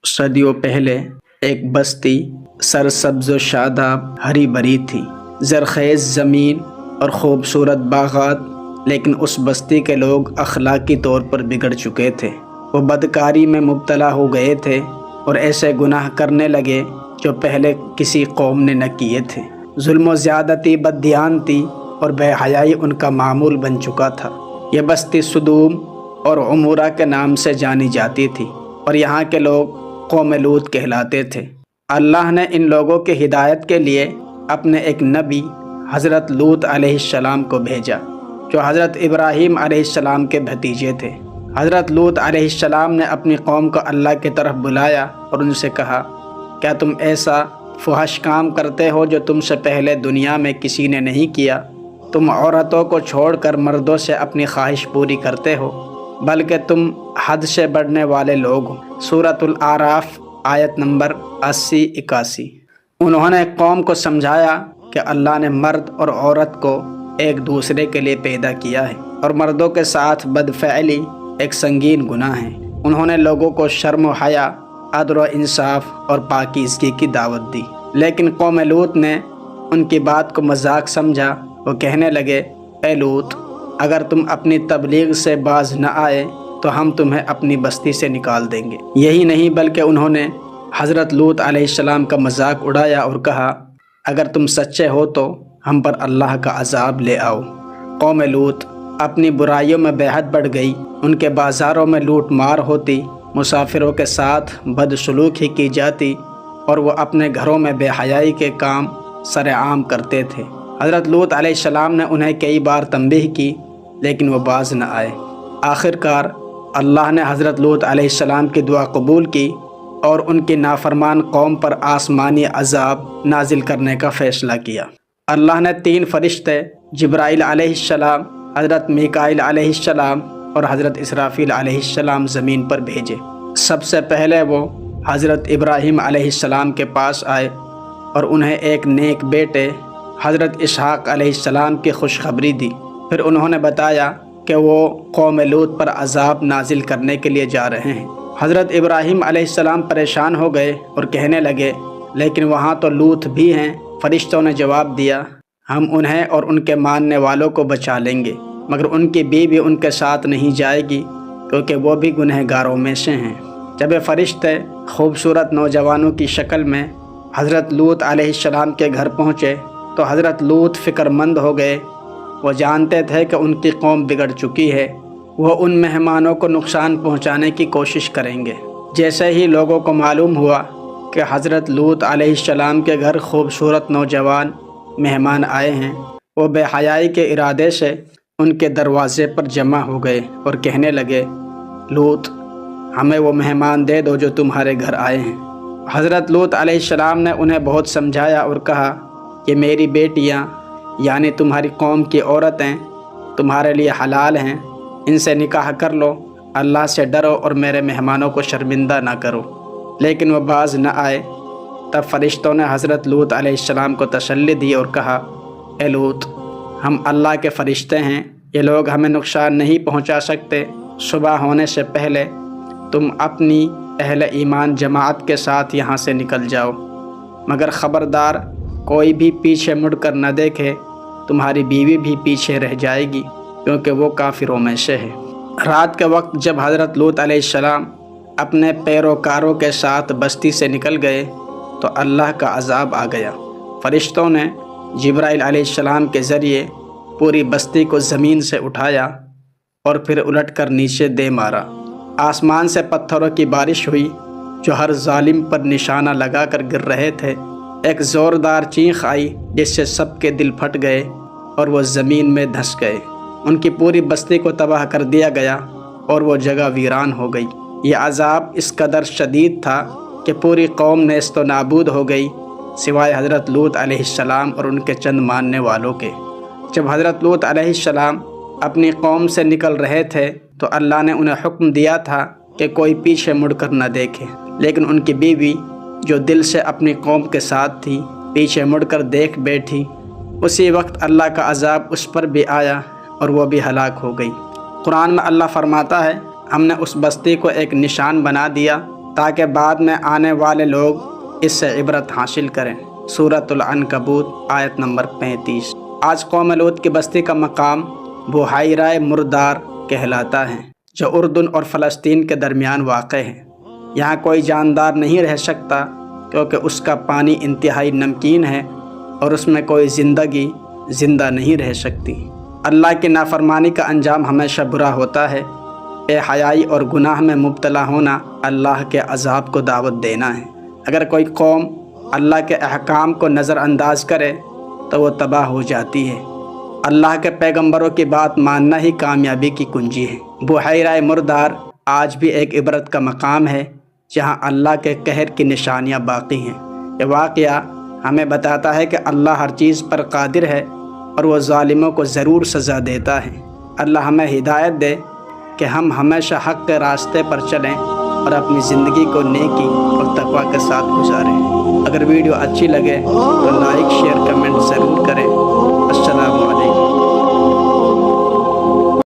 صدیوں پہلے ایک بستی سرسبز و شاداب ہری بھری تھی، زرخیز زمین اور خوبصورت باغات، لیکن اس بستی کے لوگ اخلاقی طور پر بگڑ چکے تھے۔ وہ بدکاری میں مبتلا ہو گئے تھے اور ایسے گناہ کرنے لگے جو پہلے کسی قوم نے نہ کیے تھے۔ ظلم و زیادتی، بددیانتی اور بے حیائی ان کا معمول بن چکا تھا۔ یہ بستی سدوم اور عمورہ کے نام سے جانی جاتی تھی اور یہاں کے لوگ قوم لوط کہلاتے تھے۔ اللہ نے ان لوگوں کی ہدایت کے لیے اپنے ایک نبی حضرت لوط علیہ السلام کو بھیجا، جو حضرت ابراہیم علیہ السلام کے بھتیجے تھے۔ حضرت لوط علیہ السلام نے اپنی قوم کو اللہ کی طرف بلایا اور ان سے کہا، کیا تم ایسا فحش کام کرتے ہو جو تم سے پہلے دنیا میں کسی نے نہیں کیا؟ تم عورتوں کو چھوڑ کر مردوں سے اپنی خواہش پوری کرتے ہو، بلکہ تم حد سے بڑھنے والے لوگ ہو۔ سورۃ الاعراف آیت نمبر 80-81۔ انہوں نے قوم کو سمجھایا کہ اللہ نے مرد اور عورت کو ایک دوسرے کے لیے پیدا کیا ہے اور مردوں کے ساتھ بدفعلی ایک سنگین گناہ ہے۔ انہوں نے لوگوں کو شرم و حیا، عدل و انصاف اور پاکیزگی کی دعوت دی، لیکن قوم لوط نے ان کی بات کو مذاق سمجھا۔ وہ کہنے لگے، اے لوط، اگر تم اپنی تبلیغ سے باز نہ آئے تو ہم تمہیں اپنی بستی سے نکال دیں گے۔ یہی نہیں بلکہ انہوں نے حضرت لوط علیہ السلام کا مذاق اڑایا اور کہا، اگر تم سچے ہو تو ہم پر اللہ کا عذاب لے آؤ۔ قوم لوط اپنی برائیوں میں بے حد بڑھ گئی۔ ان کے بازاروں میں لوٹ مار ہوتی، مسافروں کے ساتھ بدسلوکی کی جاتی اور وہ اپنے گھروں میں بے حیائی کے کام سر عام کرتے تھے۔ حضرت لوط علیہ السلام نے انہیں کئی بار تنبیہ کی، لیکن وہ باز نہ آئے۔ آخرکار اللہ نے حضرت لوط علیہ السلام کی دعا قبول کی اور ان کی نافرمان قوم پر آسمانی عذاب نازل کرنے کا فیصلہ کیا۔ اللہ نے 3 فرشتے جبرائیل علیہ السلام، حضرت میکائیل علیہ السلام اور حضرت اسرافیل علیہ السلام زمین پر بھیجے۔ سب سے پہلے وہ حضرت ابراہیم علیہ السلام کے پاس آئے اور انہیں ایک نیک بیٹے حضرت اسحاق علیہ السلام کی خوشخبری دی۔ پھر انہوں نے بتایا کہ وہ قوم لوط پر عذاب نازل کرنے کے لیے جا رہے ہیں۔ حضرت ابراہیم علیہ السلام پریشان ہو گئے اور کہنے لگے، لیکن وہاں تو لوط بھی ہیں۔ فرشتوں نے جواب دیا، ہم انہیں اور ان کے ماننے والوں کو بچا لیں گے، مگر ان کی بیوی ان کے ساتھ نہیں جائے گی، کیونکہ وہ بھی گنہگاروں میں سے ہیں۔ جب یہ فرشتے خوبصورت نوجوانوں کی شکل میں حضرت لوط علیہ السلام کے گھر پہنچے تو حضرت لوط فکر مند ہو گئے۔ وہ جانتے تھے کہ ان کی قوم بگڑ چکی ہے، وہ ان مہمانوں کو نقصان پہنچانے کی کوشش کریں گے۔ جیسے ہی لوگوں کو معلوم ہوا کہ حضرت لوط علیہ السلام کے گھر خوبصورت نوجوان مہمان آئے ہیں، وہ بے حیائی کے ارادے سے ان کے دروازے پر جمع ہو گئے اور کہنے لگے، لوط، ہمیں وہ مہمان دے دو جو تمہارے گھر آئے ہیں۔ حضرت لوط علیہ السلام نے انہیں بہت سمجھایا اور کہا کہ میری بیٹیاں یعنی تمہاری قوم کی عورتیں تمہارے لیے حلال ہیں، ان سے نکاح کر لو، اللہ سے ڈرو اور میرے مہمانوں کو شرمندہ نہ کرو۔ لیکن وہ باز نہ آئے۔ تب فرشتوں نے حضرت لوط علیہ السلام کو تسلی دی اور کہا، اے لوط، ہم اللہ کے فرشتے ہیں، یہ لوگ ہمیں نقصان نہیں پہنچا سکتے۔ صبح ہونے سے پہلے تم اپنی اہل ایمان جماعت کے ساتھ یہاں سے نکل جاؤ، مگر خبردار کوئی بھی پیچھے مڑ کر نہ دیکھے، تمہاری بیوی بھی پیچھے رہ جائے گی، کیونکہ وہ کافروں میں سے ہے۔ رات کے وقت جب حضرت لوط علیہ السلام اپنے پیروکاروں کے ساتھ بستی سے نکل گئے تو اللہ کا عذاب آ گیا۔ فرشتوں نے جبرائیل علیہ السلام کے ذریعے پوری بستی کو زمین سے اٹھایا اور پھر الٹ کر نیچے دے مارا۔ آسمان سے پتھروں کی بارش ہوئی جو ہر ظالم پر نشانہ لگا کر گر رہے تھے۔ ایک زوردار چیخ آئی جس سے سب کے دل پھٹ گئے اور وہ زمین میں دھس گئے۔ ان کی پوری بستی کو تباہ کر دیا گیا اور وہ جگہ ویران ہو گئی۔ یہ عذاب اس قدر شدید تھا کہ پوری قوم نیست و نابود ہو گئی، سوائے حضرت لوط علیہ السلام اور ان کے چند ماننے والوں کے۔ جب حضرت لوط علیہ السلام اپنی قوم سے نکل رہے تھے تو اللہ نے انہیں حکم دیا تھا کہ کوئی پیچھے مڑ کر نہ دیکھے، لیکن ان کی بیوی جو دل سے اپنی قوم کے ساتھ تھی پیچھے مڑ کر دیکھ بیٹھی۔ اسی وقت اللہ کا عذاب اس پر بھی آیا اور وہ بھی ہلاک ہو گئی۔ قرآن میں اللہ فرماتا ہے، ہم نے اس بستی کو ایک نشان بنا دیا تاکہ بعد میں آنے والے لوگ اس سے عبرت حاصل کریں۔ سورۃ العنکبوت آیت نمبر 35۔ آج قوم لوط کی بستی کا مقام بحیرہ مردار کہلاتا ہے، جو اردن اور فلسطین کے درمیان واقع ہے۔ یہاں کوئی جاندار نہیں رہ سکتا کیونکہ اس کا پانی انتہائی نمکین ہے اور اس میں کوئی زندگی زندہ نہیں رہ سکتی۔ اللہ کی نافرمانی کا انجام ہمیشہ برا ہوتا ہے۔ بے حیائی اور گناہ میں مبتلا ہونا اللہ کے عذاب کو دعوت دینا ہے۔ اگر کوئی قوم اللہ کے احکام کو نظر انداز کرے تو وہ تباہ ہو جاتی ہے۔ اللہ کے پیغمبروں کی بات ماننا ہی کامیابی کی کنجی ہے۔ بحیرہ مردار آج بھی ایک عبرت کا مقام ہے جہاں اللہ کے قہر کی نشانیاں باقی ہیں۔ یہ واقعہ ہمیں بتاتا ہے کہ اللہ ہر چیز پر قادر ہے اور وہ ظالموں کو ضرور سزا دیتا ہے۔ اللہ ہمیں ہدایت دے کہ ہم ہمیشہ حق کے راستے پر چلیں اور اپنی زندگی کو نیکی اور تقوی کے ساتھ گزاریں۔ اگر ویڈیو اچھی لگے تو لائک